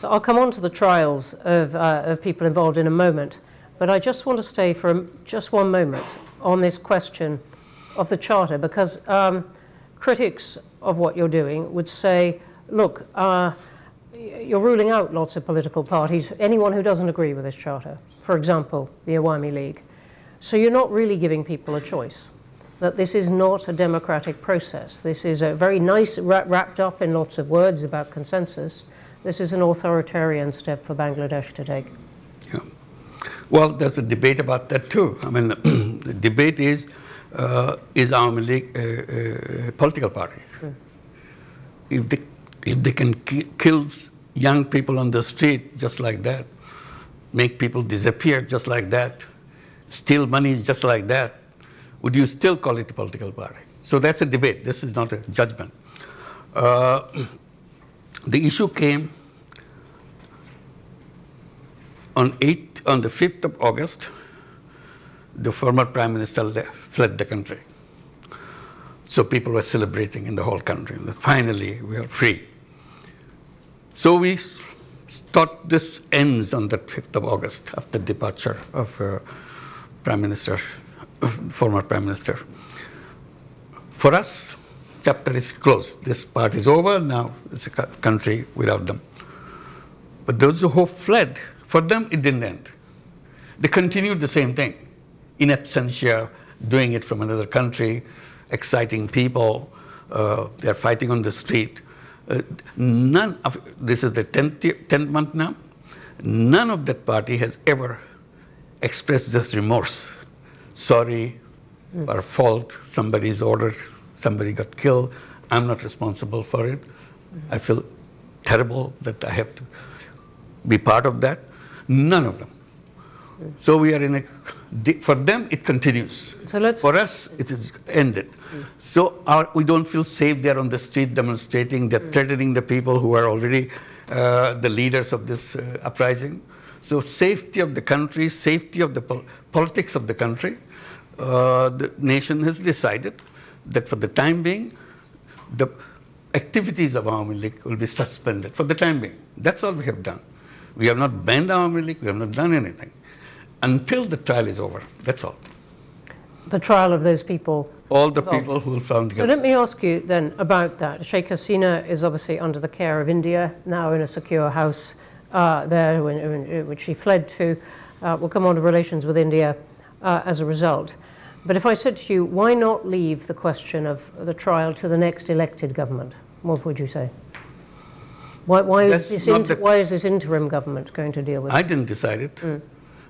So I'll come on to the trials of people involved in a moment, but I just want to stay for just one moment on this question of the Charter, because critics of what you're doing would say, look, you're ruling out lots of political parties, anyone who doesn't agree with this Charter, for example, the Awami League. So you're not really giving people a choice, that this is not a democratic process. This is a very nice, wrapped up in lots of words about consensus. This is an authoritarian step for Bangladesh to take. Yeah. Well, there's a debate about that too. I mean, the debate is Awami League a political party? If they can kill young people on the street just like that, make people disappear just like that, steal money just like that, would you still call it a political party? So that's a debate. This is not a judgment. The issue came on the 5th of August. The former Prime Minister fled the country. So people were celebrating in the whole country. Finally, we are free. So we thought this ends on the 5th of August after the departure of former Prime Minister. For us, chapter is closed. This part is over. Now it's a country without them. But those who fled, for them it didn't end. They continued the same thing, in absentia, doing it from another country, exciting people. They're fighting on the street. This is the 10th month now. None of that party has ever expressed this remorse. Sorry, our fault, somebody's ordered, somebody got killed, I'm not responsible for it. I feel terrible that I have to be part of that. None of them. So we are in for them it continues. So for us it is ended. So we don't feel safe there on the street demonstrating. They're threatening the people who are already the leaders of this uprising. So safety of the country, safety of the politics of the country, the nation has decided that for the time being, the activities of Awami League will be suspended for the time being. That's all we have done. We have not banned Awami League, we have not done anything. Until the trial is over, that's all. The trial of those people? All the people who were found guilty. So let me ask you then about that. Sheikh Hasina is obviously under the care of India, now in a secure house there, which she fled to. We'll come on to relations with India as a result. But if I said to you, why not leave the question of the trial to the next elected government? What would you say? Why is this interim government going to deal with it? I didn't decide it.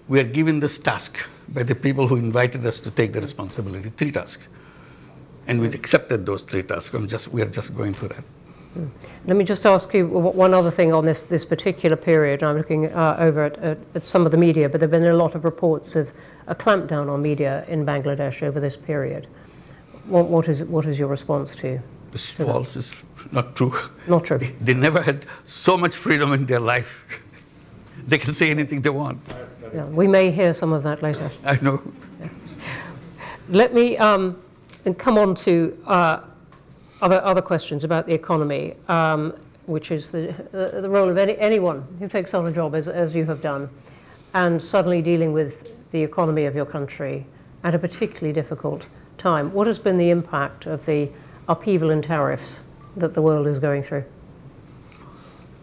We are given this task by the people who invited us to take the responsibility, 3 tasks. And we accepted those 3 tasks. We are just going through that. Let me just ask you one other thing on this particular period. I'm looking over at some of the media, but there have been a lot of reports of a clampdown on media in Bangladesh over this period. What is your response to? It's false. It's not true. Not true. They never had so much freedom in their life. They can say anything they want. Yeah, we may hear some of that later. I know. Yeah. Let me then come on to other questions about the economy, which is the role of anyone who takes on a job as you have done, and suddenly dealing with the economy of your country at a particularly difficult time. What has been the impact of the upheaval in tariffs that the world is going through?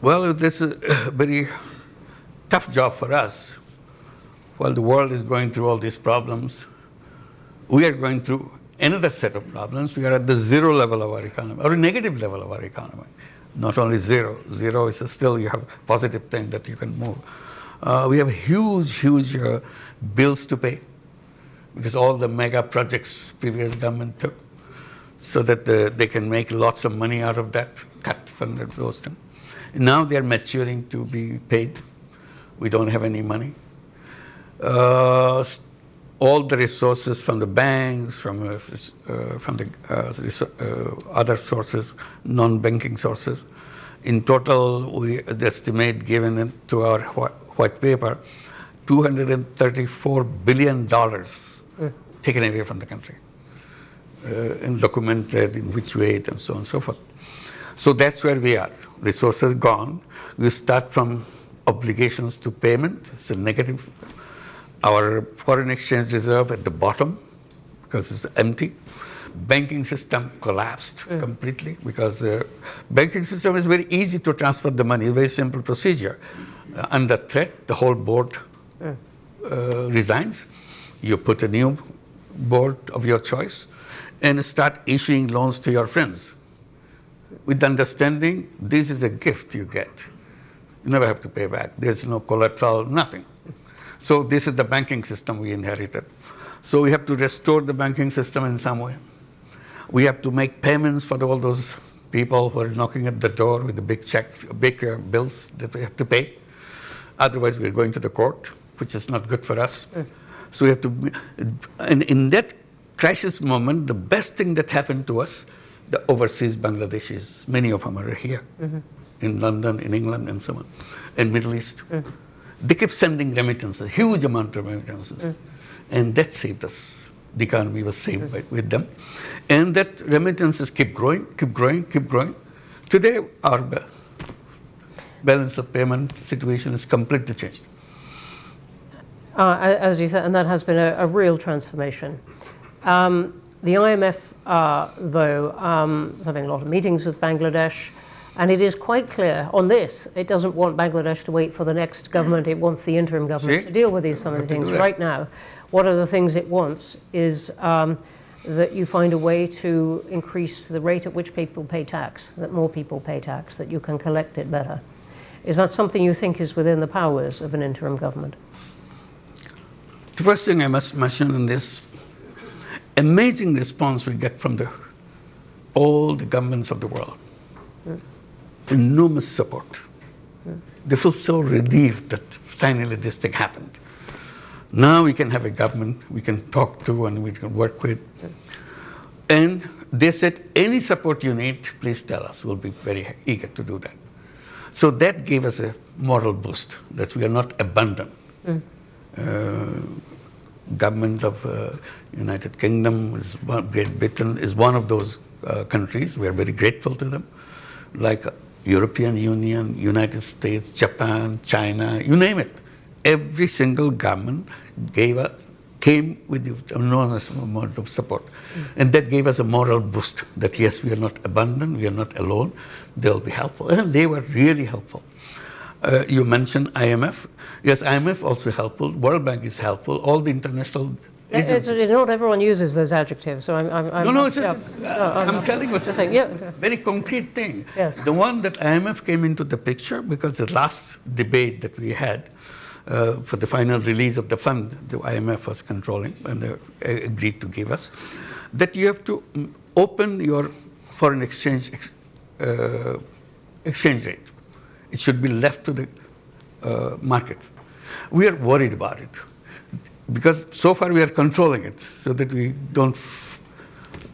Well, this is a very tough job for us. While the world is going through all these problems, we are going through another set of problems. We are at the 0 level of our economy, or a negative level of our economy. Not only 0. 0 is still, you have a positive thing that you can move. We have huge bills to pay because all the mega projects previous government took, so that they can make lots of money out of that, cut from those things. Now they are maturing to be paid. We don't have any money. All the resources from the banks, from the other sources, non-banking sources. In total, the estimate given to our white paper, $234 billion taken away from the country, and documented in which way and so on and so forth. So that's where we are. Resources gone. We start from obligations to payment. It's a negative. Our foreign exchange reserve at the bottom because it's empty. Banking system collapsed completely because the banking system is very easy to transfer the money, very simple procedure. Under threat, the whole board resigns. You put a new board of your choice and start issuing loans to your friends with the understanding this is a gift you get. You never have to pay back. There's no collateral, nothing. So this is the banking system we inherited. So we have to restore the banking system in some way. We have to make payments for all those people who are knocking at the door with the big checks, big bills that we have to pay. Otherwise, we're going to the court, which is not good for us. So we have to, and in that crisis moment, the best thing that happened to us, the overseas Bangladeshis, many of them are here, in London, in England, and so on, in Middle East. They kept sending remittances, huge amount of remittances, and that saved us. The economy was saved with them. And that remittances keep growing, keep growing, keep growing. Today, our balance of payment situation is completely changed. As you said, and that has been a real transformation. The IMF, though, is having a lot of meetings with Bangladesh, and it is quite clear on this, it doesn't want Bangladesh to wait for the next government, it wants the interim government to deal with some of the things right now. One of the things it wants is that you find a way to increase the rate at which people pay tax, that more people pay tax, that you can collect it better. Is that something you think is within the powers of an interim government? The first thing I must mention in this, amazing response we get from all the governments of the world. Enormous support. They feel so relieved that finally this thing happened. Now we can have a government we can talk to and we can work with. And they said, any support you need, please tell us. We'll be very eager to do that. So that gave us a moral boost, that we are not abandoned. Government of United Kingdom, Great Britain is one of those countries. We are very grateful to them. Like European Union, United States, Japan, China, you name it. Every single government came with the enormous amount of support. And that gave us a moral boost that yes, we are not abandoned, we are not alone, they'll be helpful. And they were really helpful. You mentioned IMF. Yes, IMF also helpful. World Bank is helpful. All the international agencies. Not everyone uses those adjectives, so I'm telling you it's a very concrete thing. Yes. The one that IMF came into the picture because the last debate that we had for the final release of the fund, the IMF was controlling and they agreed to give us, that you have to open your foreign exchange rate. It should be left to the market. We are worried about it because so far we are controlling it so that we don't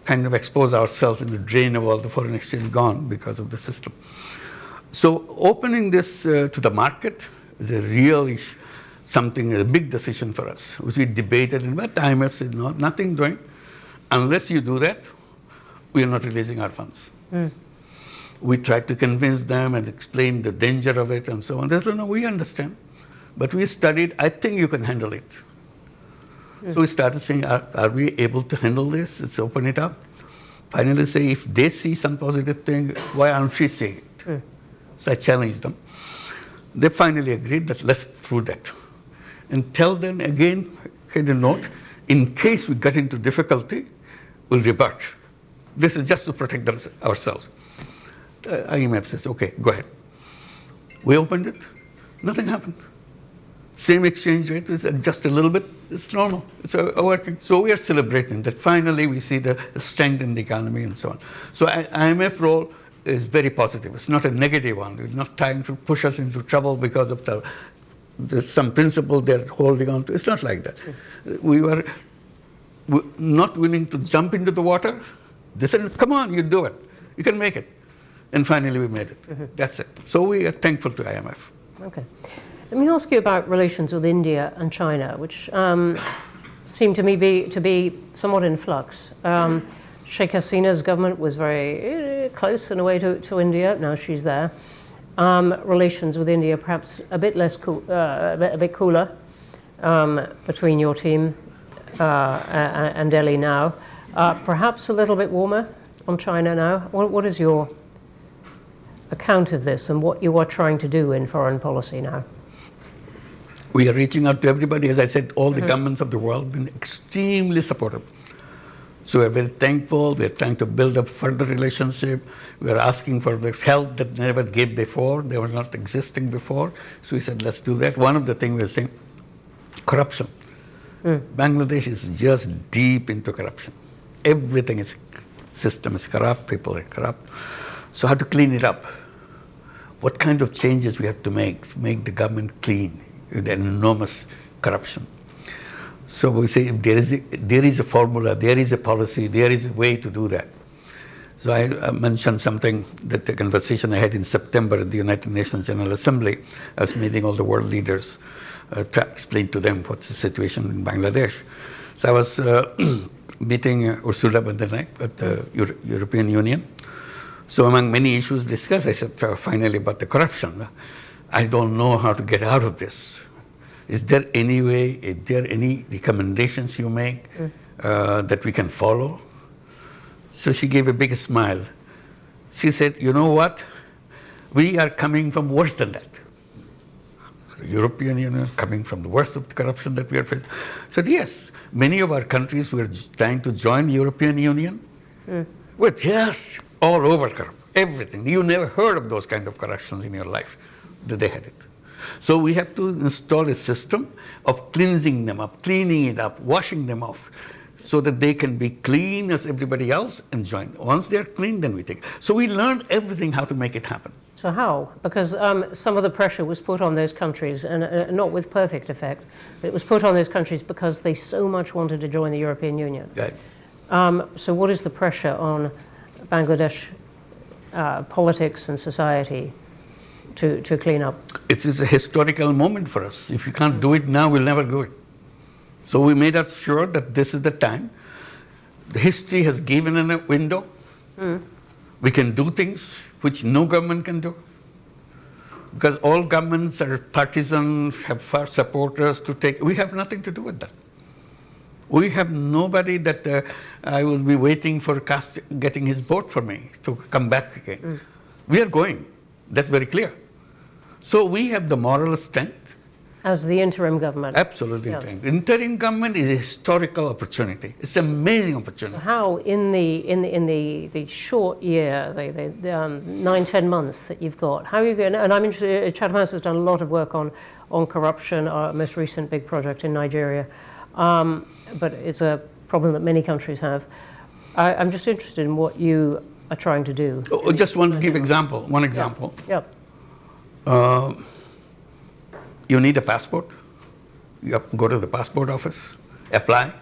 kind of expose ourselves in the drain of all the foreign exchange gone because of the system. So opening this to the market is a real a big decision for us, which we debated, and but the IMF said, no, nothing doing. Unless you do that, we are not releasing our funds. We tried to convince them and explain the danger of it and so on. They said, no, we understand. But we studied, I think you can handle it. So we started saying, are we able to handle this? Let's open it up. Finally say, if they see some positive thing, why aren't we seeing it? So I challenged them. They finally agreed that let's do that. And tell them again, kind of note, in case we get into difficulty, we'll revert. This is just to protect ourselves. IMF says, okay, go ahead. We opened it, nothing happened. Same exchange rate, is just a little bit, it's normal, it's working. So we are celebrating that finally we see the strength in the economy and so on. So IMF role is very positive. It's not a negative one. It's not trying to push us into trouble because of there's some principle they're holding on to. It's not like that. We were not willing to jump into the water. They said, come on, you do it. You can make it. And finally we made it. That's it. So we are thankful to IMF. Okay. Let me ask you about relations with India and China, which seem to me to be somewhat in flux. Sheikh Hasina's government was very close in a way to India. Now she's there. Relations with India perhaps a bit less cool, a bit cooler between your team and Delhi now. Perhaps a little bit warmer on China now. What is your account of this and what you are trying to do in foreign policy now? We are reaching out to everybody. As I said, all the governments of the world have been extremely supportive. So we're very thankful. We're trying to build up further relationship. We're asking for the help that never gave before. They were not existing before. So we said, let's do that. One of the things we're saying, corruption. Bangladesh is just deep into corruption. Everything is, system is corrupt, people are corrupt. So how to clean it up? What kind of changes we have to make the government clean with enormous corruption? So we say if there is a formula, there is a policy, there is a way to do that. So I mentioned something, that the conversation I had in September at the United Nations General Assembly. I was meeting all the world leaders to explain to them what's the situation in Bangladesh. So I was meeting Ursula von der Leyen at the European Union. So among many issues discussed, I said finally about the corruption. I don't know how to get out of this. Is there any way, is there any recommendations you make that we can follow? So she gave a big smile. She said, you know what? We are coming from worse than that. The European Union coming from the worst of the corruption that we are facing. So yes, many of our countries were trying to join the European Union. We're just all over corrupt, everything. You never heard of those kind of corruptions in your life. They had it. So we have to install a system of cleansing them up, cleaning it up, washing them off, so that they can be clean as everybody else and join. Once they're clean, then we take. So we learned everything how to make it happen. So how? Because some of the pressure was put on those countries, and not with perfect effect, but it was put on those countries because they so much wanted to join the European Union. Right. So what is the pressure on Bangladesh politics and society to clean up? It is a historical moment for us. If you can't do it now, we'll never do it. So we made us sure that this is the time. The history has given us a window. We can do things which no government can do. Because all governments are partisan, have far supporters to take. We have nothing to do with that. We have nobody that I will be waiting for getting his vote for me to come back again. We are going. That's very clear. So we have the moral strength. As the interim government. Absolutely. Yeah. Interim government is a historical opportunity. It's an amazing opportunity. How in the short year, the 9-10 months that you've got, how are you going? And I'm interested. Chatham House has done a lot of work on corruption. Our most recent big project in Nigeria, but it's a problem that many countries have. I'm just interested in what you are trying to do. Just want to give one example. Yeah. You need a passport. You have to go to the passport office, apply,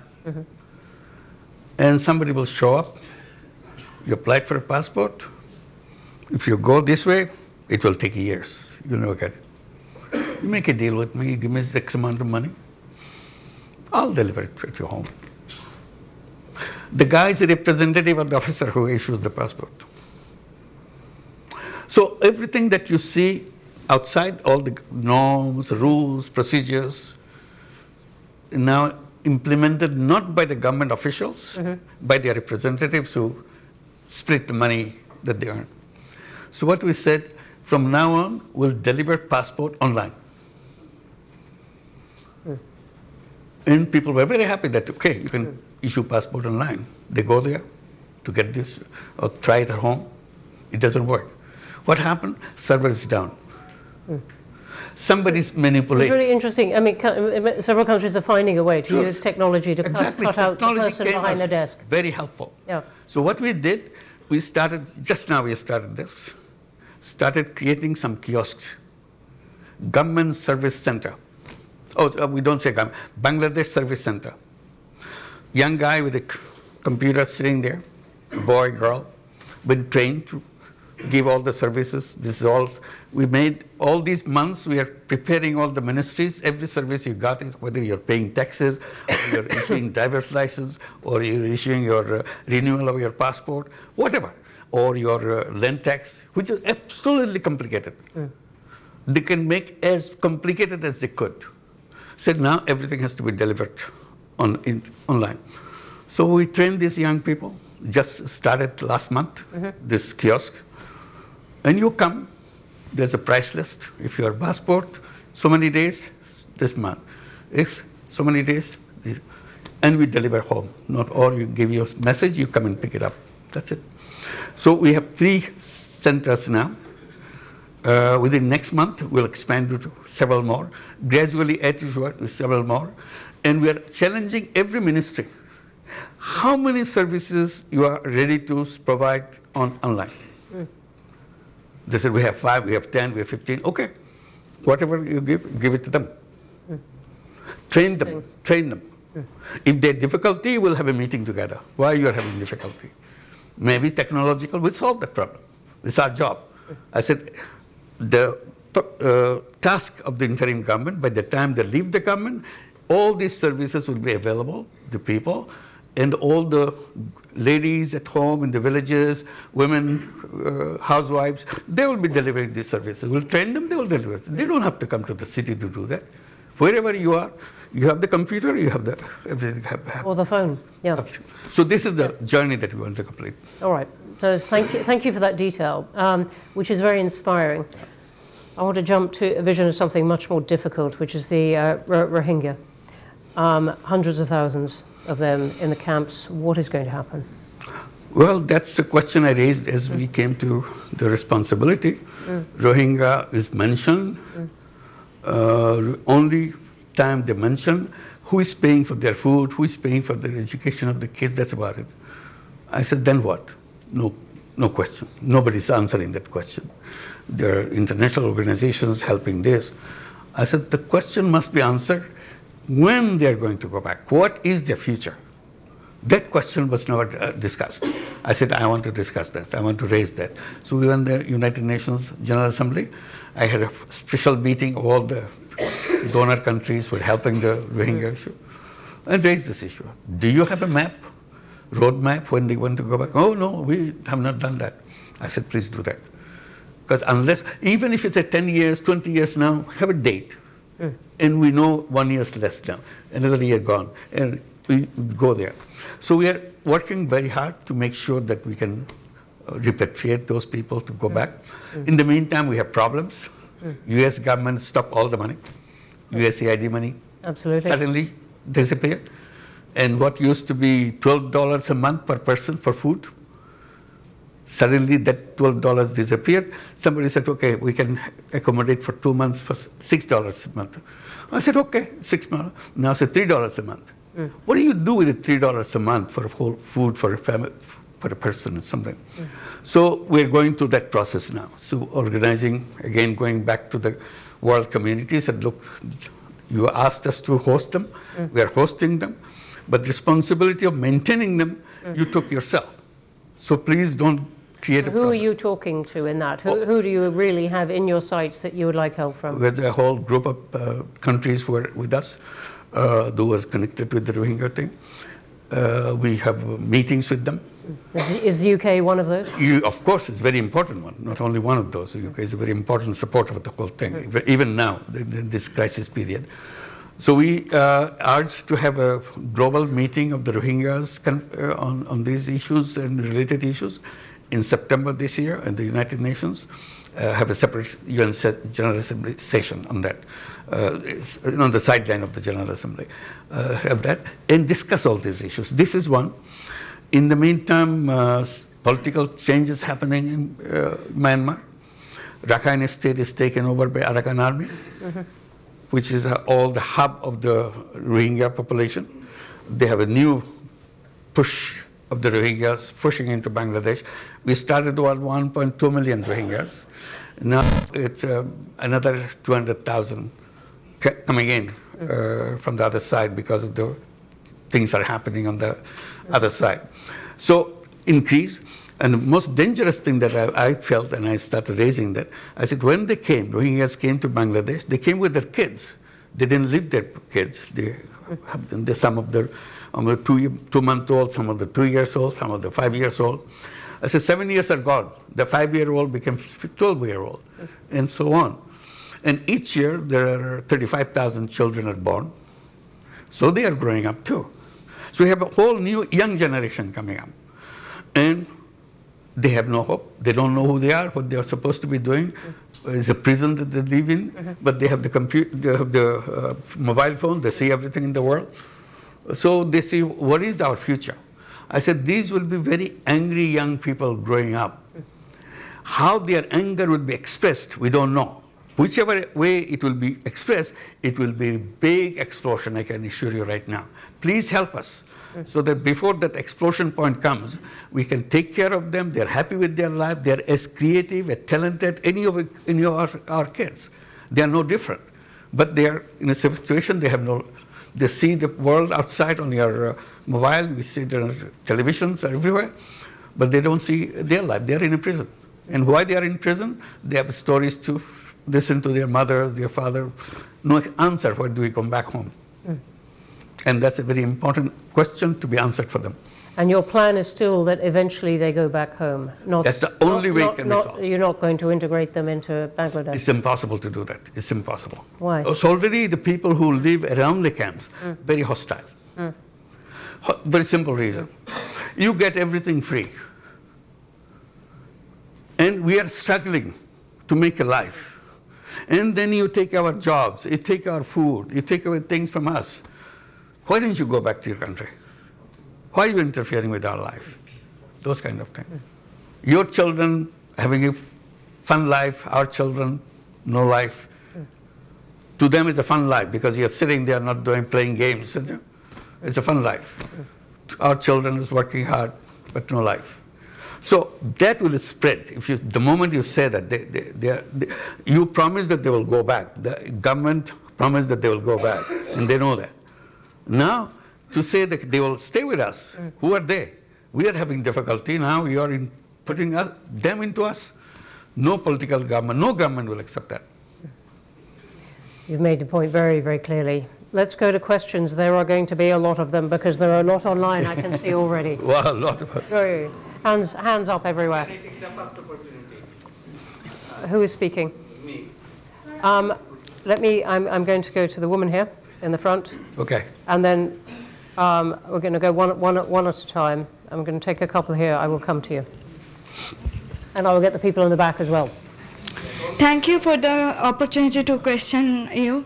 and somebody will show up. You applied for a passport. If you go this way, it will take years. You'll never get it. You make a deal with me, give me X amount of money. I'll deliver it at your home. The guy is a representative of the officer who issues the passport. So everything that you see outside, all the norms, rules, procedures, now implemented not by the government officials, by their representatives who split the money that they earn. So what we said, from now on, we'll deliver passport online. And people were very happy that, okay, you can issue passport online. They go there to get this or try it at home. It doesn't work. What happened? Server is down. Somebody's manipulating. It's really interesting. I mean, several countries are finding a way to use technology to cut out the person behind the desk. Very helpful. Yeah. So what we did, we started, just now we started this, started creating some kiosks. Government Service Center. Oh, we don't say government. Bangladesh Service Center. Young guy with a computer sitting there, boy, girl, been trained to give all the services. This is all, we made all these months, we are preparing all the ministries, every service you got, whether you're paying taxes, or you're issuing driver's license, or you're issuing your renewal of your passport, whatever, or your land tax, which is absolutely complicated. They can make as complicated as they could. So now everything has to be delivered online. So we trained these young people, just started last month, this kiosk. And you come, there's a price list. If your passport, so many days, this month. It's so many days, and we deliver home. Not all, you give your message, you come and pick it up. That's it. So we have 3 centers now. Within next month, we'll expand to several more. Gradually add to several more. And we are challenging every ministry. How many services you are ready to provide online? They said, we have 5, we have 10, we have 15. Okay, whatever you give it to them. Train them, train them. If they have difficulty, we'll have a meeting together. Why you are having difficulty? Maybe technological, we'll solve that problem. It's our job. I said, the task of the interim government, by the time they leave the government, all these services will be available to people, and all the ladies at home in the villages, women, housewives, they will be delivering these services. We'll train them, they will deliver it. They don't have to come to the city to do that. Wherever you are, you have the computer, you have the everything. Or the phone, yeah. Absolutely. So this is the journey that we want to complete. All right. So thank you for that detail, which is very inspiring. I want to jump to a vision of something much more difficult, which is the Rohingya. Hundreds of thousands of them in the camps. What is going to happen? Well, that's the question I raised as we came to the responsibility. Rohingya is mentioned. Only time they mention who is paying for their food, who is paying for their education of the kids, that's about it. I said, then what? No question. Nobody's answering that question. There are international organizations helping this. I said, the question must be answered when they're going to go back. What is their future? That question was never discussed. I said, I want to discuss that. I want to raise that. So we went to the United Nations General Assembly. I had a special meeting of all the donor countries were helping the Rohingya issue, and raised this issue. Do you have a map, road map, when they want to go back? Oh, no, we have not done that. I said, please do that. Because unless, even if it's a 10 years, 20 years now, have a date. And we know 1 year less now, another year gone, and we go there. So we are working very hard to make sure that we can repatriate those people to go back. In the meantime, we have problems. U.S. government stopped all the money, USAID money. Absolutely. Suddenly disappeared. And what used to be $12 a month per person for food, suddenly that $12 disappeared. Somebody said, okay, we can accommodate for 2 months for $6 a month. I said, okay, 6 months. Now it's $3 a month. What do you do with $3 a month for a whole food for a family, for a person or something? So we're going through that process now. So organizing, again, going back to the world community, said, look, you asked us to host them. We are hosting them. But responsibility of maintaining them, you took yourself. So please don't create a problem. Who are you talking to in that? Who do you really have in your sights that you would like help from? There's a whole group of countries who are with us, who was connected with the Rohingya thing. We have meetings with them. Is the UK one of those? Of course, it's a very important one. Not only one of those. The UK is a very important supporter of the whole thing, even now, in this crisis period. So we urge to have a global meeting of the Rohingyas on these issues and related issues in September this year at the United Nations. Have a separate UN General Assembly session on that, on the sideline of the General Assembly. Have that and discuss all these issues. This is one. In the meantime, political changes happening in Myanmar. Rakhine State is taken over by Arakan Army, which is all the hub of the Rohingya population. They have a new push of the Rohingyas pushing into Bangladesh. We started with 1.2 million Rohingyas. Now it's another 200,000 coming in from the other side because of the things that are happening on the other side. So increase. And the most dangerous thing that I felt, and I started raising that, I said, when they came, Rohingyas came to Bangladesh, they came with their kids. They didn't leave their kids. Some of the 2-month-old, some of the 2 years old, some of the 5 years old. I said, 7 years are gone. The 5-year-old became 12-year-old, and so on. And each year, there are 35,000 children are born. So they are growing up too. So we have a whole new young generation coming up. And they have no hope. They don't know who they are, what they are supposed to be doing. It's a prison that they live in, but they have the computer, they have the mobile phone, they see everything in the world. So they see, what is our future? I said, these will be very angry young people growing up. How their anger will be expressed, we don't know. Whichever way it will be expressed, it will be a big explosion, I can assure you right now. Please help us, so that before that explosion point comes, we can take care of them, they're happy with their life, they're as creative, as talented, any of our kids. They are no different. But they are in a situation, they see the world outside on your mobile, we see their televisions are everywhere, but they don't see their life, they're in a prison. And why they are in prison? They have stories to listen to their mothers, their father, no answer, why do we come back home? And that's a very important question to be answered for them. And your plan is still that eventually they go back home? That's the only way it can be solved. You're not going to integrate them into Bangladesh? It's impossible to do that. It's impossible. Why? So already the people who live around the camps, very hostile. Very simple reason. You get everything free. And we are struggling to make a life. And then you take our jobs, you take our food, you take away things from us. Why don't you go back to your country? Why are you interfering with our life? Those kind of things. Your children having a fun life, our children, no life. To them it's a fun life because you're sitting there not playing games. It's a fun life. Our children is working hard, but no life. So that will spread. The moment you say that, you promise that they will go back. The government promised that they will go back, and they know that. Now, to say that they will stay with us, who are they? We are having difficulty now. You are putting them into us. No political government, no government will accept that. You've made the point very, very clearly. Let's go to questions. There are going to be a lot of them because there are a lot online, I can see already. Wow, a lot of them. Hands up everywhere. Can I take the first opportunity? Who is speaking? Me. I'm going to go to the woman here in the front. Okay. And then we're going to go one at a time. I'm going to take a couple here. I will come to you. And I will get the people in the back as well. Thank you for the opportunity to question you.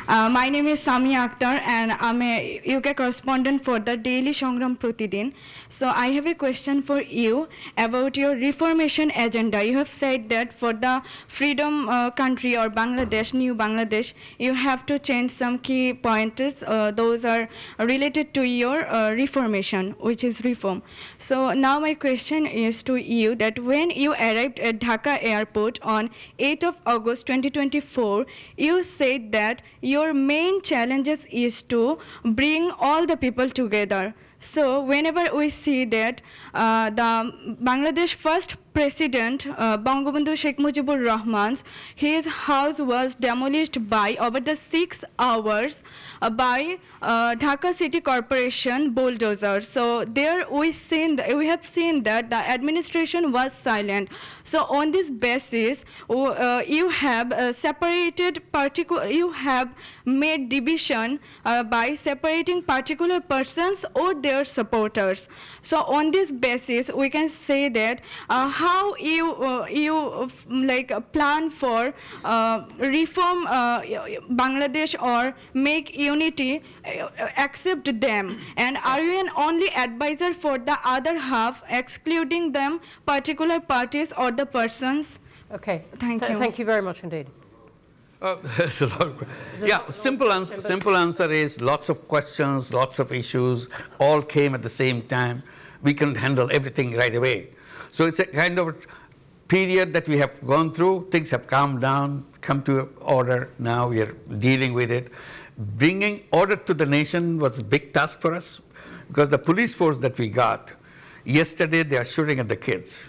My name is Sami Akhtar and I'm a UK correspondent for the Daily Sangram Pratidin. So I have a question for you about your reformation agenda. You have said that for the freedom country or Bangladesh, new Bangladesh, you have to change some key pointers. Those are related to your reformation, which is reform. So now my question is to you that when you arrived at Dhaka airport on 8th of August 2024, you said that your main challenges is to bring all the people together. So whenever we see that the Bangladesh first President Bangabandhu Sheikh Mujibur Rahman's, his house was demolished by over the 6 hours by Dhaka City Corporation bulldozer. So there we have seen that the administration was silent. So on this basis, you have you have made division by separating particular persons or their supporters. So on this basis, we can say that how you plan for reform Bangladesh or make unity, accept them, and are you an only advisor for the other half, excluding them particular parties or the persons? Okay. Thank you. Thank you very much indeed. That's a lot of, yeah, simple answer is lots of questions, lots of issues, all came at the same time. We couldn't handle everything right away. So it's a kind of period that we have gone through. Things have calmed down, come to order. Now we are dealing with it. Bringing order to the nation was a big task for us because the police force that we got Yesterday, they are shooting at the kids.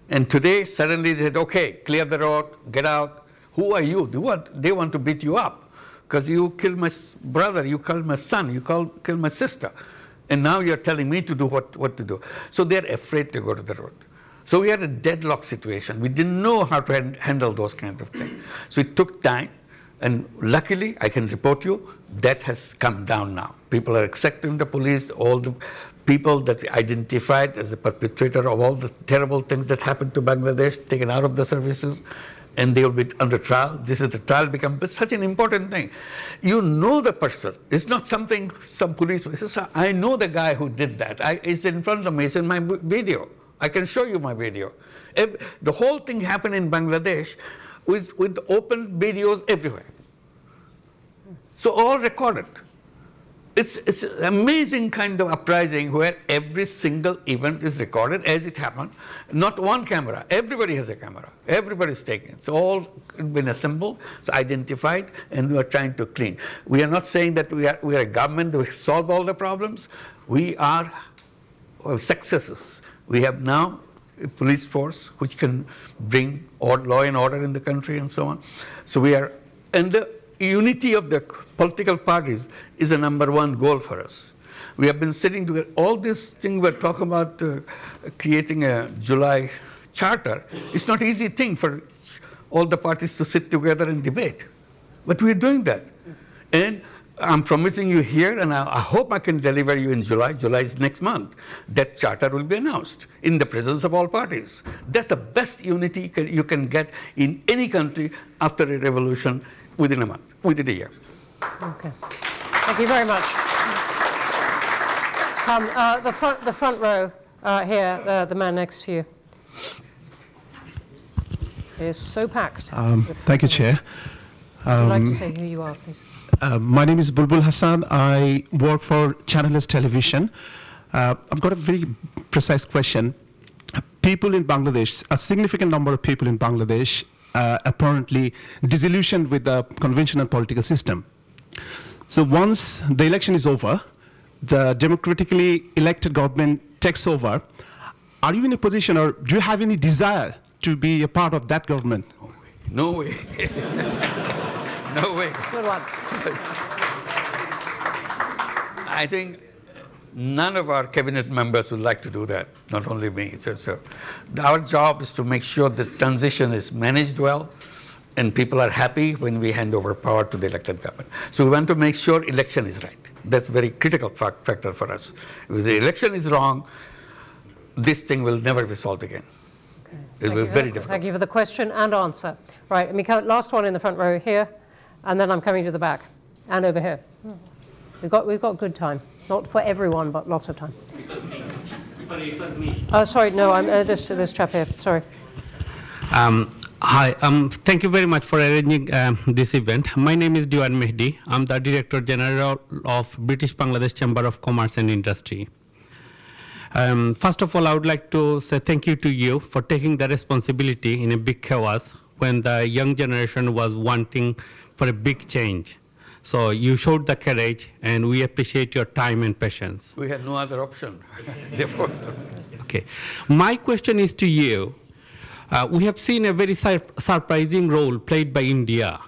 And today, suddenly they said, okay, clear the road, get out. Who are you? They want to beat you up because you killed my brother, you killed my son, you killed my sister. And now you're telling me to do what to do. So they're afraid to go to the road. So we had a deadlock situation. We didn't know how to handle those kind of things. So it took time. And luckily, I can report you, that has come down now. People are accepting the police, all the people that we identified as the perpetrator of all the terrible things that happened to Bangladesh, taken out of the services, and they will be under trial. This is the trial becomes such an important thing. You know the person. It's not something some police will say, I know the guy who did that. It's in front of me, it's in my video. I can show you my video. The whole thing happened in Bangladesh with open videos everywhere. So all recorded. It's an amazing kind of uprising where every single event is recorded as it happened. Not one camera. Everybody has a camera. Everybody's taking it. It's all been assembled, it's identified, and we are trying to clean. We are not saying that we are a government that will solve all the problems. We are successes. We have now a police force which can bring law and order in the country and so on. So we are, and the unity of the political parties is a #1 goal for us. We have been sitting together. All this thing we're talking about creating a July charter, it's not an easy thing for all the parties to sit together and debate. But we're doing that. And I'm promising you here, and I hope I can deliver you in July. July is next month. That charter will be announced in the presence of all parties. That's the best unity you can get in any country after a revolution within a month, within a year. Okay. Thank you very much. The front row here, the man next to you. It is so packed. Thank you, Chair. Would you like to say who you are, please? My name is Bulbul Hassan. I work for Channel S Television. I've got a very precise question. People in Bangladesh, a significant number of people in Bangladesh, apparently disillusioned with the conventional political system. So once the election is over, the democratically elected government takes over, are you in a position, or do you have any desire to be a part of that government? No way. No way. Good one. I think none of our cabinet members would like to do that, not only me. So our job is to make sure the transition is managed well and people are happy when we hand over power to the elected government. So we want to make sure election is right. That's a very critical factor for us. If the election is wrong, this thing will never be solved again. Okay. It will be very difficult. Thank you for the question and answer. Right, let me count. Last one in the front row here, and then I'm coming to the back and over here. We've got good time. Not for everyone, but lots of time. Sorry, it was me. Sorry, no, I'm this chap here. Sorry. Hi, thank you very much for arranging this event. My name is Diwan Mehdi. I'm the Director General of British Bangladesh Chamber of Commerce and Industry. First of all, I would like to say thank you to you for taking the responsibility in a big chaos when the young generation was wanting for a big change. So you showed the courage, and we appreciate your time and patience. We had no other option. Okay. My question is to you. We have seen a very surprising role played by India.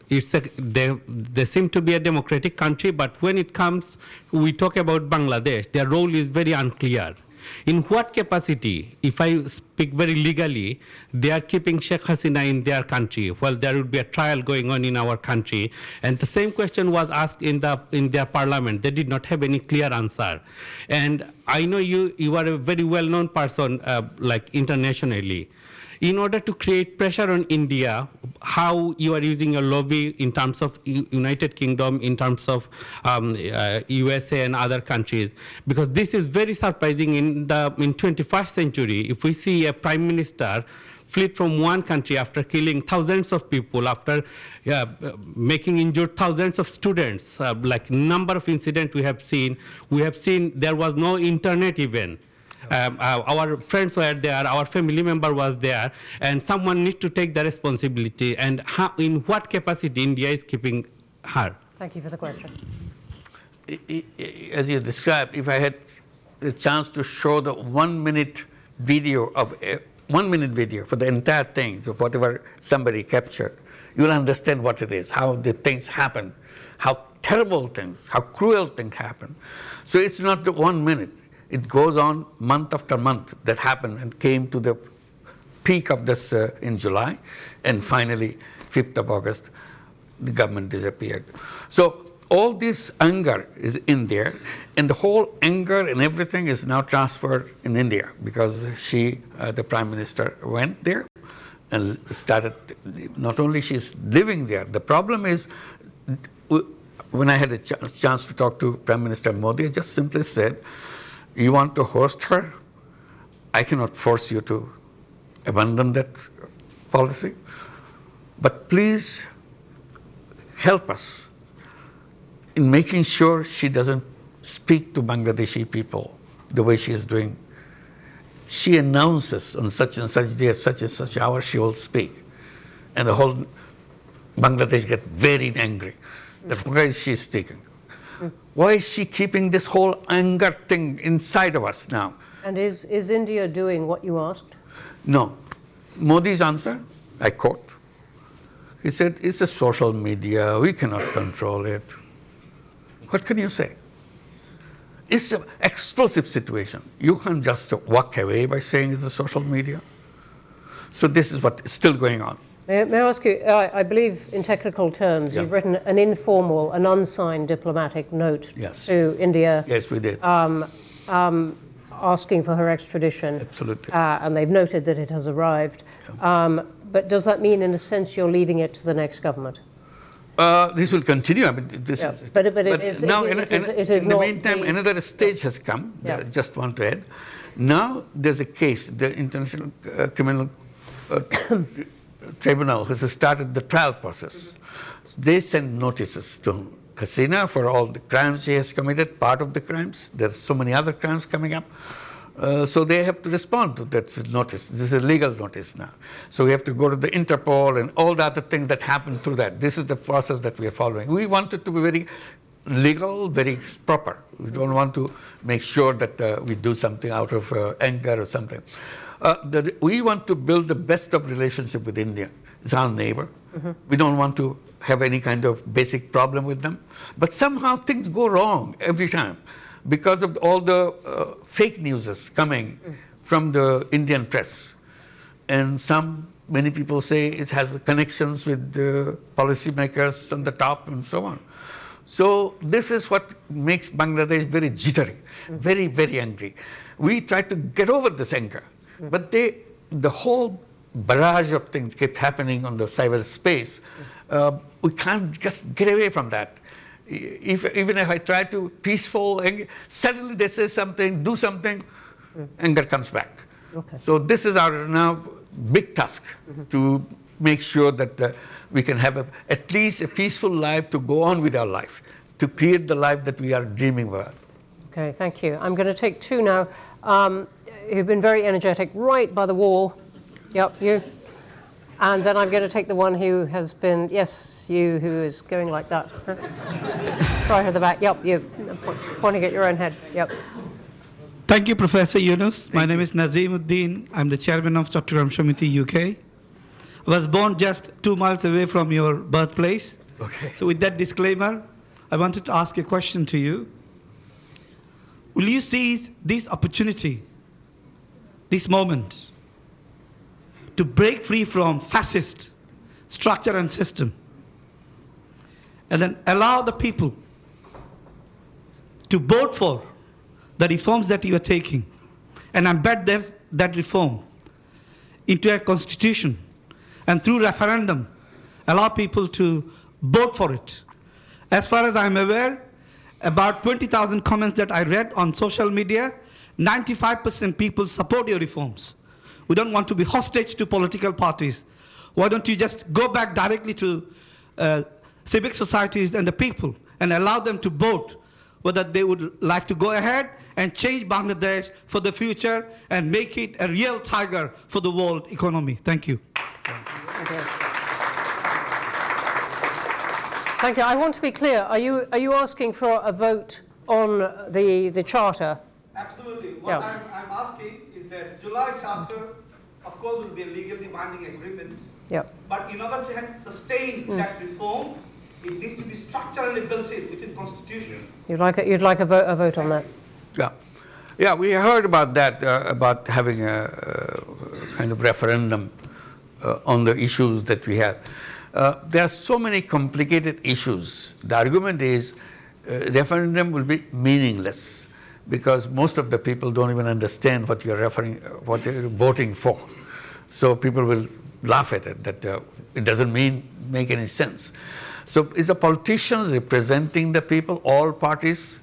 They seem to be a democratic country, but when it comes, we talk about Bangladesh, their role is very unclear. In what capacity, if I speak very legally, they are keeping Sheikh Hasina in their country, while there would be a trial going on in our country? And the same question was asked in their parliament. They did not have any clear answer. And I know you are a very well-known person, like internationally. In order to create pressure on India, how you are using your lobby in terms of United Kingdom, in terms of USA and other countries, because this is very surprising in 21st century. If we see a prime minister fled from one country after killing thousands of people, after making injured thousands of students, like number of incidents we have seen there was no internet even. Our friends were there, our family member was there, and someone needs to take the responsibility. And in what capacity India is keeping her? Thank you for the question. As you described, if I had the chance to show the 1 minute video of 1 minute video for the entire thing, so whatever somebody captured, you'll understand what it is, how the things happen, how terrible things, how cruel things happen. So it's not the 1 minute. It goes on month after month that happened and came to the peak of this in July, and finally 5th of August, the government disappeared. So all this anger is in there, and the whole anger and everything is now transferred in India, because she, the Prime Minister, went there and started, not only she's living there, the problem is, when I had a chance to talk to Prime Minister Modi, I just simply said, you want to host her? I cannot force you to abandon that policy, but please help us in making sure she doesn't speak to Bangladeshi people the way she is doing. She announces on such and such day, such and such hour, she will speak. And the whole Bangladesh gets very angry. That why is she speaking? Why is she keeping this whole anger thing inside of us now? And is India doing what you asked? No. Modi's answer, I quote, he said, it's a social media, we cannot control it. What can you say? It's an explosive situation. You can't just walk away by saying it's a social media. So this is what is still going on. May I ask you, I believe in technical terms, you've written an informal, an unsigned diplomatic note to India. Yes, we did. Asking for her extradition. Absolutely. And they've noted that it has arrived. But does that mean, in a sense, you're leaving it to the next government? This will continue. I mean, this is, but it is now, in the meantime, another stage has come. I just want to add. Now there's a case. The International Criminal Tribunal has started the trial process. They send notices to Hasina for all the crimes she has committed, part of the crimes. There's so many other crimes coming up. So they have to respond to that notice. This is a legal notice now. So we have to go to the Interpol and all the other things that happen through that. This is the process that we are following. We want it to be very legal, very proper. We don't want to make sure that we do something out of anger or something. We want to build the best of relationship with India. It's our neighbor. We don't want to have any kind of basic problem with them. But somehow things go wrong every time, because of all the fake news coming from the Indian press. And many people say it has connections with the policymakers on the top and so on. So this is what makes Bangladesh very jittery, very, very angry. We try to get over this anger, but the whole barrage of things keep happening on the cyberspace. We can't just get away from that. Even if I try to peaceful, suddenly they say something, do something, anger comes back. Okay. So this is our now big task to make sure that we can have at least a peaceful life to go on with our life, to create the life that we are dreaming about. Okay, thank you. I'm going to take two now. You've been very energetic, right by the wall. Yep, you. And then I'm going to take the one who has been, yes, you, who is going like that. Right at the back. Yep, you, pointing at your own head. Yep. Thank you, Professor Yunus. My name is Nazimuddin. I'm the chairman of Chattogram Samiti, UK. I was born just 2 miles away from your birthplace. Okay. So with that disclaimer, I wanted to ask a question to you. Will you seize this opportunity, this moment, to break free from fascist structure and system, and then allow the people to vote for the reforms that you are taking and embed that reform into a constitution, and through referendum, allow people to vote for it? As far as I'm aware, about 20,000 comments that I read on social media, 95% people support your reforms. We don't want to be hostage to political parties. Why don't you just go back directly to civic societies and the people and allow them to vote whether they would like to go ahead and change Bangladesh for the future and make it a real tiger for the world economy. Thank you. Thank you. Thank you. I want to be clear. Are you asking for a vote on the charter Absolutely. Yeah. What I'm asking is that July Charter, of course, will be a legally binding agreement. Yeah. But in order to sustain that reform, it needs to be structurally built in within Constitution. You'd like a vote on that? Yeah. Yeah, we heard about that, about having a kind of referendum on the issues that we have. There are so many complicated issues. The argument is referendum will be meaningless because most of the people don't even understand what you're what they're voting for. So people will laugh at it, that it doesn't make any sense. So it's the politicians representing the people, all parties.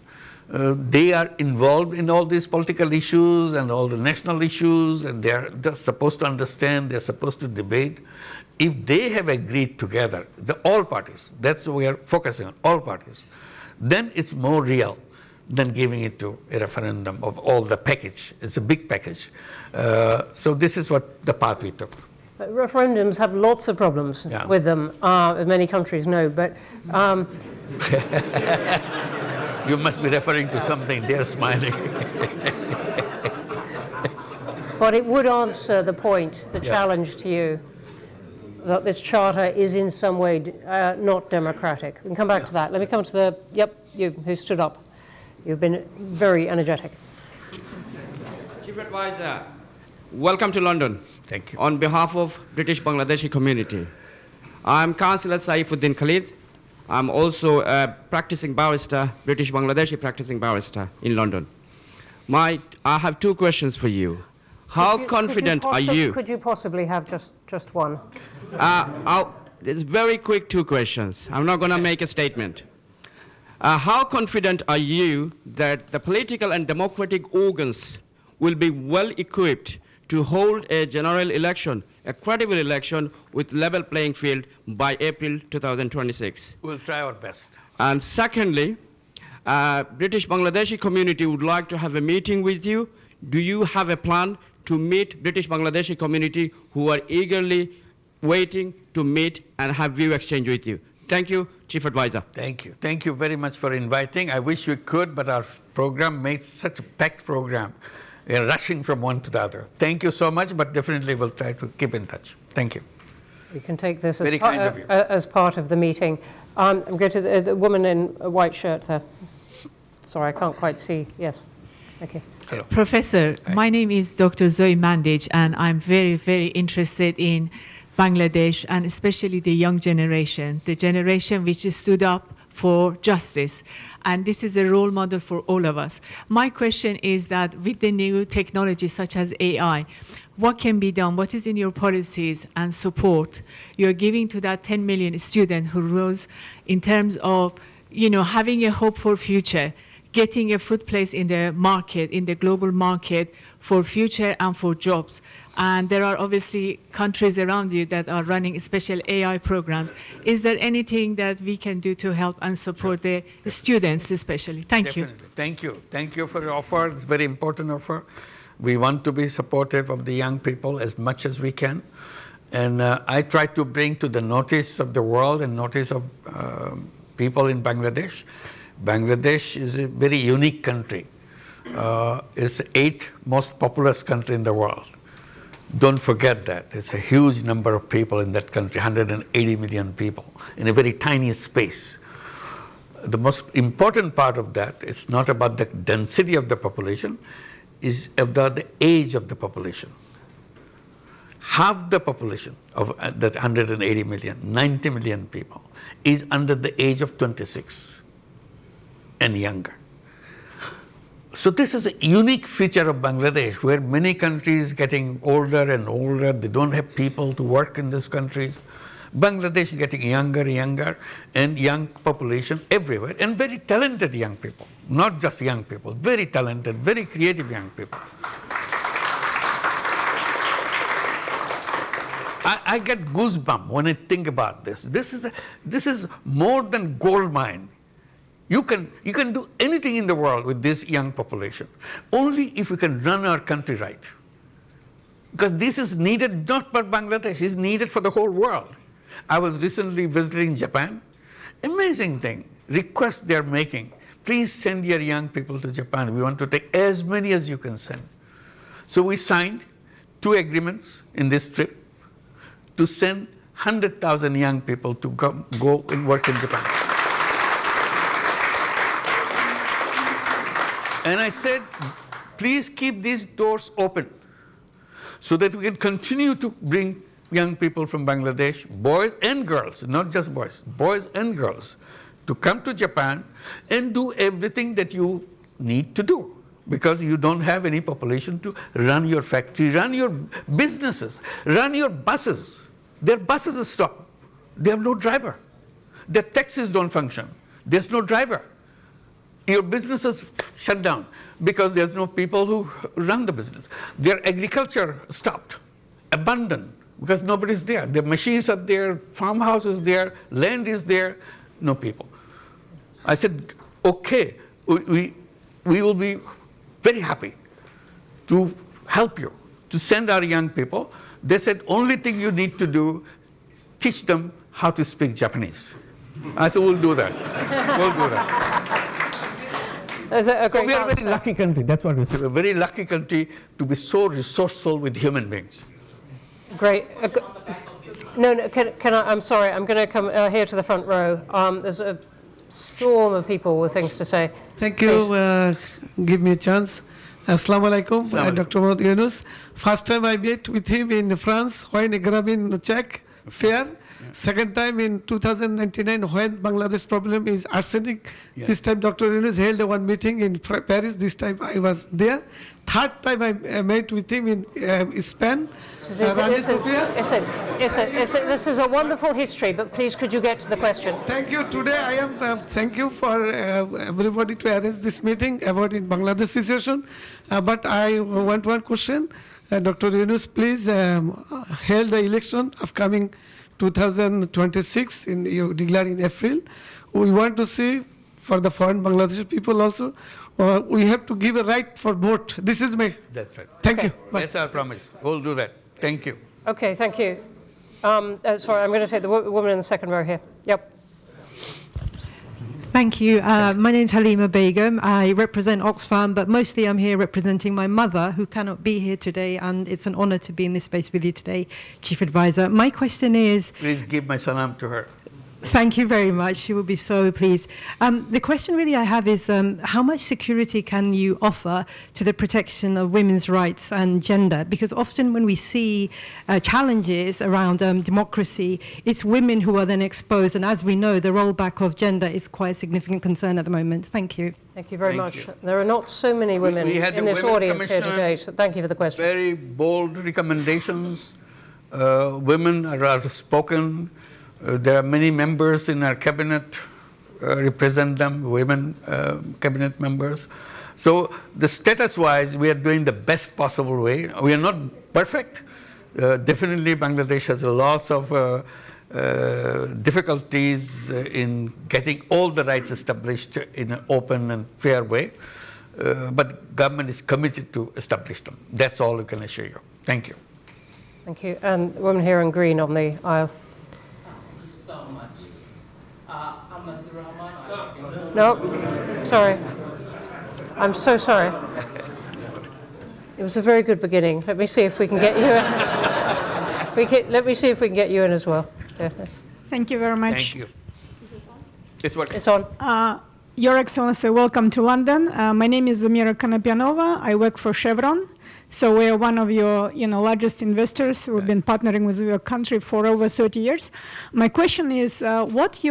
They are involved in all these political issues and all the national issues, and they're supposed to understand, they're supposed to debate. If they have agreed together, all parties, that's what we are focusing on, all parties, then it's more real than giving it to a referendum of all the package. It's a big package. So this is what the path we took. Referendums have lots of problems with them, as many countries know, but you must be referring to something. They're smiling. but it would answer the point, the challenge to you, that this charter is in some way not democratic. We can come back to that. Let me come to you who stood up. You've been very energetic. Chief Advisor, welcome to London. Thank you. On behalf of British Bangladeshi community, I'm Councillor Saifuddin Khalid. I'm also a practicing barrister, British Bangladeshi practicing barrister in London. I have two questions for you. How confident are you? Could you possibly have just one? It's very quick two questions. I'm not going to make a statement. How confident are you that the political and democratic organs will be well equipped to hold a general election, a credible election with level playing field by April 2026? We'll try our best. And secondly, British Bangladeshi community would like to have a meeting with you. Do you have a plan to meet British Bangladeshi community who are eagerly waiting to meet and have view exchange with you? Thank you, Chief Advisor. Thank you. Thank you very much for inviting. I wish we could, but our program makes such a packed program. We're rushing from one to the other. Thank you so much, but definitely we'll try to keep in touch. Thank you. We can take this as part of the meeting. I'm going to the woman in a white shirt there. Sorry, I can't quite see. Yes. Thank you. Hello. Professor, my name is Dr. Zoe Mandage, and I'm very, very interested in Bangladesh, and especially the young generation, the generation which stood up for justice. And this is a role model for all of us. My question is that with the new technology such as AI, what can be done? What is in your policies and support you're giving to that 10 million student who rose in terms of, having a hope for future, getting a foot place in the market, in the global market for future and for jobs? And there are obviously countries around you that are running special AI programs. Is there anything that we can do to help and support the students especially? Thank you. Thank you. Thank you for your offer. It's a very important offer. We want to be supportive of the young people as much as we can. And I try to bring to the notice of the world and notice of people in Bangladesh. Bangladesh is a very unique country. It's the 8th most populous country in the world. Don't forget that. It's a huge number of people in that country, 180 million people, in a very tiny space. The most important part of that is not about the density of the population, is about the age of the population. Half the population of that 180 million, 90 million people, is under the age of 26 and younger. So this is a unique feature of Bangladesh, where many countries getting older and older, they don't have people to work in these countries. Bangladesh is getting younger and younger, and young population everywhere, and very talented young people, not just young people, very talented, very creative young people. I get goosebumps when I think about this. This is more than gold mine. You can do anything in the world with this young population, only if we can run our country right. Because this is needed not for Bangladesh, it's needed for the whole world. I was recently visiting Japan. Amazing thing, requests they're making. please send your young people to Japan. We want to take as many as you can send. So we signed 2 agreements in this trip to send 100,000 young people to go and work in Japan. And I said, please keep these doors open so that we can continue to bring young people from Bangladesh, boys and girls, not just boys and girls, to come to Japan and do everything that you need to do, because you don't have any population to run your factory, run your businesses, run your buses. Their buses are stopped. They have no driver. Their taxis don't function. There's no driver. Your businesses shut down because there's no people who run the business. Their agriculture stopped, abandoned, because nobody's there. Their machines are there, farmhouses there, land is there, no people. I said, okay, we will be very happy to help you, to send our young people. They said, only thing you need to do, teach them how to speak Japanese. I said, we'll do that. We'll do that. So we are a very lucky country, that's what we say. We're a very lucky country to be so resourceful with human beings. Great. No, can I, I'm sorry, I'm going to come here to the front row. There's a storm of people with things to say. Thank you. Give me a chance. Assalamu alaikum, Dr. Mohammad Yunus. First time I met with him in France when Agrabin Czech fair. Second time in 2099 when Bangladesh problem is arsenic. Yes. This time Dr. Yunus held one meeting in Paris. This time I was there. Third time I met with him in Spain. This is a wonderful history, but please could you get to the question? Thank you. Today I am, thank you for everybody to arrange this meeting about in Bangladesh situation. But I want one question. Dr. Yunus, please hold the election upcoming 2026, you declare in April. We want to see for the foreign Bangladeshi people also, we have to give a right for vote. This is my... That's right. Thank you. That's our promise. We'll do that. Thank you. Okay, thank you. Sorry, I'm going to take the woman in the second row here. Yep. Thank you. My name is Halima Begum. I represent Oxfam, but mostly I'm here representing my mother, who cannot be here today, and it's an honor to be in this space with you today, Chief Advisor. My question is... Please give my salam to her. Thank you very much. She will be so pleased. The question really I have is how much security can you offer to the protection of women's rights and gender? Because often when we see challenges around democracy, it's women who are then exposed. And as we know, the rollback of gender is quite a significant concern at the moment. Thank you. Thank you very much. There are not so many women in this audience here today, so thank you for the question. Very bold recommendations. Women are outspoken. There are many members in our cabinet, represent them, women cabinet members. So the status-wise, we are doing the best possible way. We are not perfect. Definitely Bangladesh has lots of difficulties in getting all the rights established in an open and fair way. But government is committed to establish them. That's all we can assure you. Thank you. Thank you. And the woman here in green on the aisle. No, sorry. I'm so sorry. It was a very good beginning. Let me see if we can get you in. Let me see if we can get you in as well. Thank you very much. Thank you. It's working. It's on. Your Excellency, welcome to London. My name is Zamira Konopianova. I work for Chevron. So we are one of your largest investors. We've been partnering with your country for over 30 years. My question is, what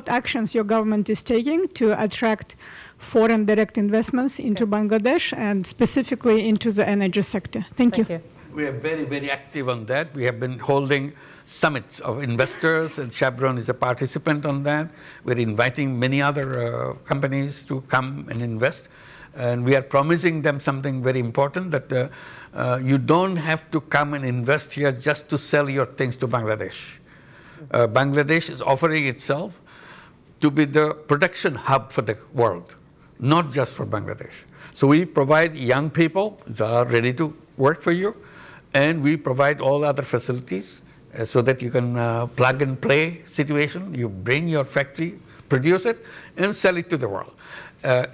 actions your government is taking to attract foreign direct investments into Bangladesh and specifically into the energy sector? Thank you. We are very, very active on that. We have been holding summits of investors, and Chevron is a participant on that. We're inviting many other companies to come and invest. And we are promising them something very important, that you don't have to come and invest here just to sell your things to Bangladesh. Bangladesh is offering itself to be the production hub for the world, not just for Bangladesh. So we provide young people that are ready to work for you, and we provide all other facilities so that you can plug and play situation. You bring your factory, produce it and sell it to the world.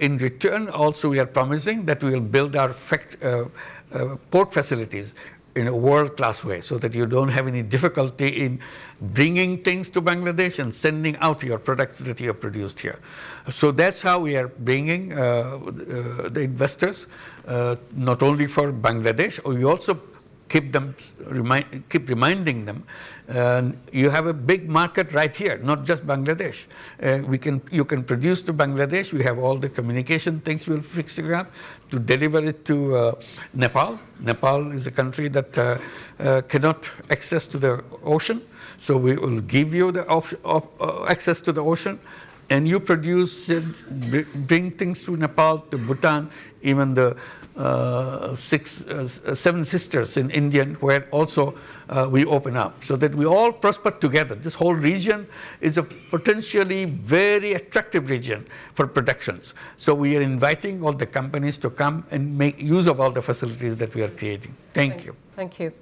In return, also, we are promising that we will build our port facilities in a world-class way so that you don't have any difficulty in bringing things to Bangladesh and sending out your products that you have produced here. So that's how we are bringing the investors, not only for Bangladesh, we also keep reminding them, you have a big market right here, not just Bangladesh. You can produce to Bangladesh. We have all the communication things we'll fix it up to deliver it to Nepal. Nepal is a country that cannot access to the ocean, so we will give you the access to the ocean, and you produce and bring things to Nepal, to Bhutan, even the seven sisters in India, where also we open up, so that we all prosper together. This whole region is a potentially very attractive region for productions. So we are inviting all the companies to come and make use of all the facilities that we are creating. Thank you. Thank you.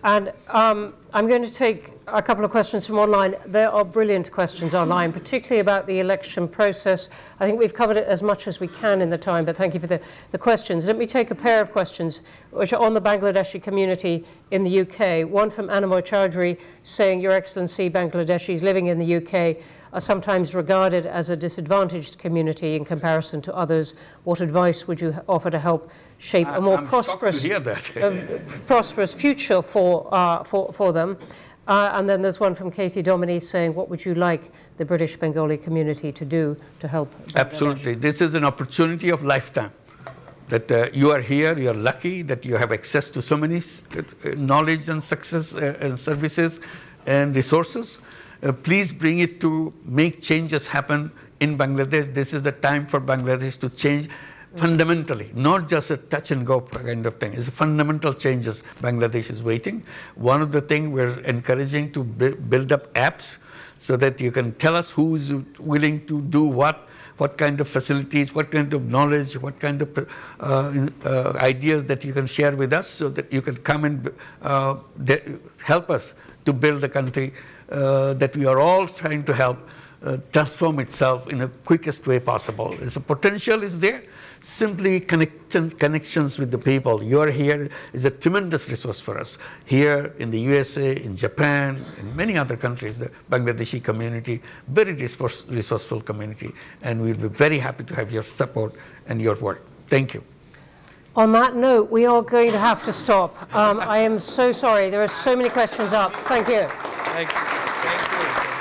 And I'm going to take a couple of questions from online. There are brilliant questions online, particularly about the election process. I think we've covered it as much as we can in the time, but thank you for the questions. Let me take a pair of questions which are on the Bangladeshi community in the UK. One from Anamoy Chowdhury saying, Your Excellency, Bangladeshis living in the UK are sometimes regarded as a disadvantaged community in comparison to others. What advice would you offer to help shape a more prosperous future for them? And then there's one from Katie Dominy saying, what would you like the British Bengali community to do to help Bangladesh? Absolutely. This is an opportunity of lifetime. That you are here, you are lucky that you have access to so many knowledge and success and services and resources. Please bring it to make changes happen in Bangladesh. This is the time for Bangladesh to change fundamentally, not just a touch and go kind of thing. It's a fundamental changes Bangladesh is waiting. One of the things we're encouraging to build up apps so that you can tell us who is willing to do what kind of facilities, what kind of knowledge, what kind of ideas that you can share with us so that you can come and help us to build the country that we are all trying to help transform itself in the quickest way possible. The potential is there. Simply connections with the people. Your here is a tremendous resource for us. Here in the USA, in Japan, in many other countries, the Bangladeshi community, very resourceful community, and we'll be very happy to have your support and your work. Thank you. On that note, we are going to have to stop. I am so sorry. There are so many questions up. Thank you. Thank you. Thank you.